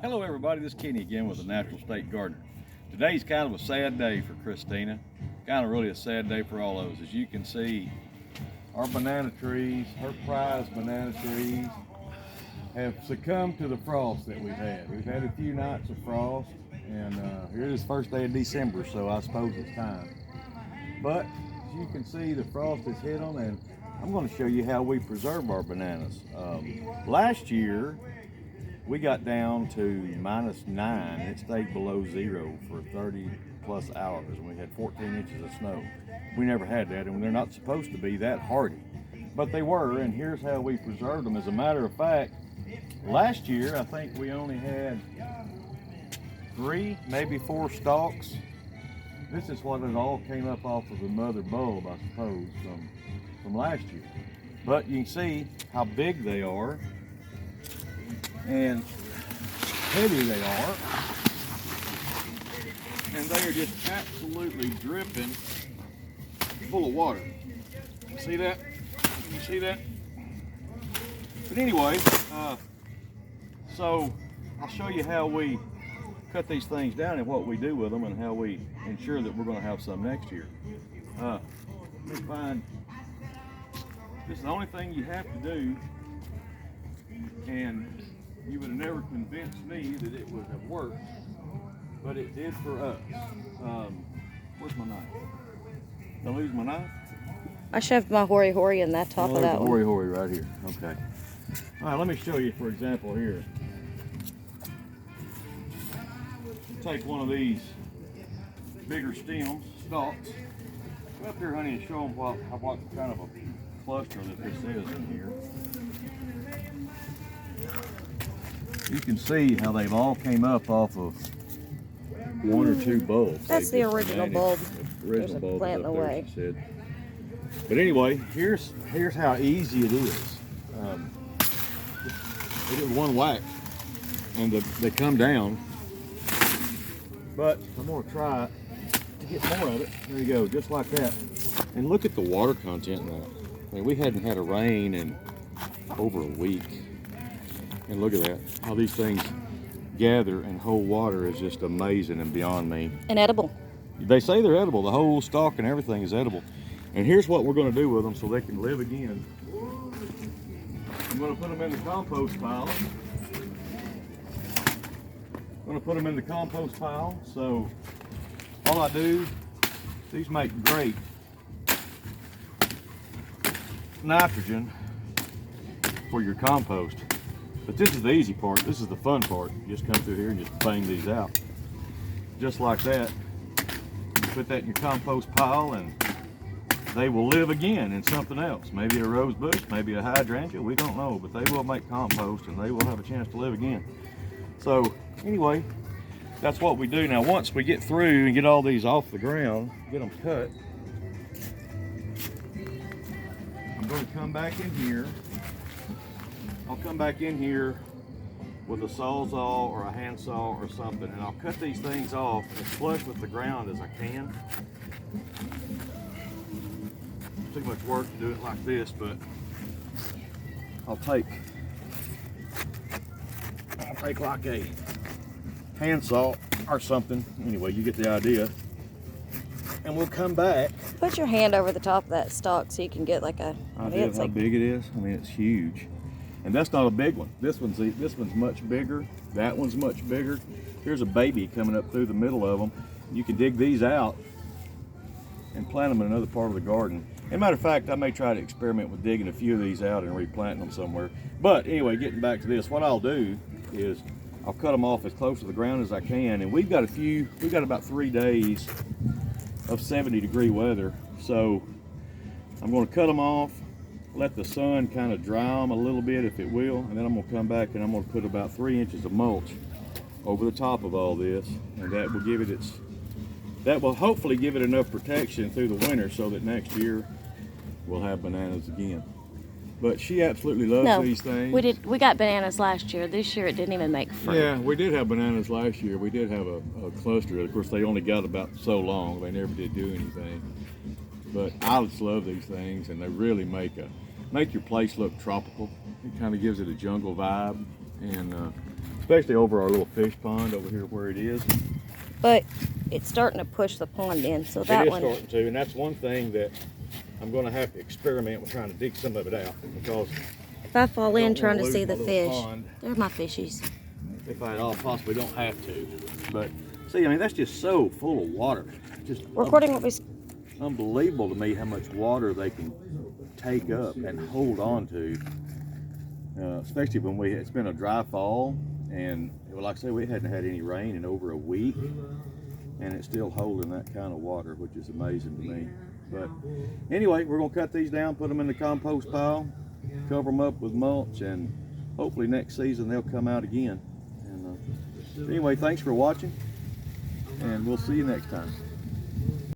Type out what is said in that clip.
Hello everybody, this is Kenny again with the Natural State Gardener. Today's kind of a sad day for Christina. Kind of really a sad day for all of us. As you can see, our banana trees, her prized banana trees, have succumbed to the frost that we've had. We've had a few nights of frost, and here it is first day of December, so I suppose it's time. But as you can see, the frost has hit them, and I'm going to show you how we preserve our bananas. Last year, we got down to -9. It stayed below zero for 30 plus hours, and we had 14 inches of snow. We never had that, and they're not supposed to be that hardy, but they were, and here's how we preserved them. As a matter of fact, last year I think we only had 3, maybe 4 stalks. This is what it all came up off of the mother bulb, I suppose, from last year. But you can see how big they are and heavy they are, and they are just absolutely dripping full of water. See that? You see that? But anyway, so I'll show you how we cut these things down and what we do with them and how we ensure that we're going to have some next year. Let me find, this is the only thing you have to do, and you would have never convinced me that it would have worked, but it did for us. Where's my knife? Did I lose my knife? I shoved my hory in that top of that one. Hory right here. Okay. All right, let me show you, for example, here. Take one of these bigger stems, stalks. Come up here, honey, and show them what kind of a cluster that this is in here. You can see how they've all came up off of 1 or 2 bulbs. That's the original bulb. There's a plant in the way. she said. But anyway, here's how easy it is. It is one whack, and they come down. But I'm going to try it to get more of it. There you go, just like that. And look at the water content in that. I mean, we hadn't had a rain in over a week. And look at that, how these things gather and hold water is just amazing and beyond me. And edible. They say they're edible. The whole stalk and everything is edible. And here's what we're going to do with them so they can live again. I'm going to put them in the compost pile. So all I do, these make great nitrogen for your compost. But this is the easy part. This is the fun part. You just come through here and just bang these out. Just like that. Put that in your compost pile and they will live again in something else. Maybe a rose bush, maybe a hydrangea, we don't know, but they will make compost and they will have a chance to live again. So anyway, that's what we do. Now once we get through and get all these off the ground, get them cut, I'm going to come back in here. I'll come back in here with a sawzall or a handsaw or something, and I'll cut these things off as flush with the ground as I can. Too much work to do it like this, but I'll take like a handsaw or something. Anyway, you get the idea. And we'll come back. Put your hand over the top of that stalk so you can get like a idea of how big it is. I mean, it's huge. And that's not a big one. This one's much bigger. That one's much bigger. Here's a baby coming up through the middle of them. You can dig these out and plant them in another part of the garden. As a matter of fact, I may try to experiment with digging a few of these out and replanting them somewhere. But anyway, getting back to this, what I'll do is I'll cut them off as close to the ground as I can. And we've got about 3 days of 70-degree weather. So I'm going to cut them off, let the sun kind of dry them a little bit if it will, and then I'm going to come back and I'm going to put about 3 inches of mulch over the top of all this, and that will hopefully give it enough protection through the winter so that next year we'll have bananas again. But she absolutely loves these things. We got bananas last year. This year it didn't even make fruit. Yeah, we did have bananas last year. We did have a cluster. Of course, they only got about so long. They never did do anything. But I just love these things, and they really make your place look tropical. It kind of gives it a jungle vibe, and especially over our little fish pond over here where it is. But it's starting to push the pond in, so It that is one. starting to, and that's one thing that I'm going to have to experiment with, trying to dig some of it out, because If I fall I in don't trying wanna to see lose my the little fish, pond. they're my fishies. If I at all possibly don't have to. But see, I mean, that's just so full of water. Just Recording what we. unbelievable to me how much water they can take up and hold on to. Especially when it's been a dry fall, and like I say, we hadn't had any rain in over a week, and it's still holding that kind of water, which is amazing to me. But anyway, we're gonna cut these down, put them in the compost pile, cover them up with mulch, and hopefully next season they'll come out again. And anyway, thanks for watching, and we'll see you next time.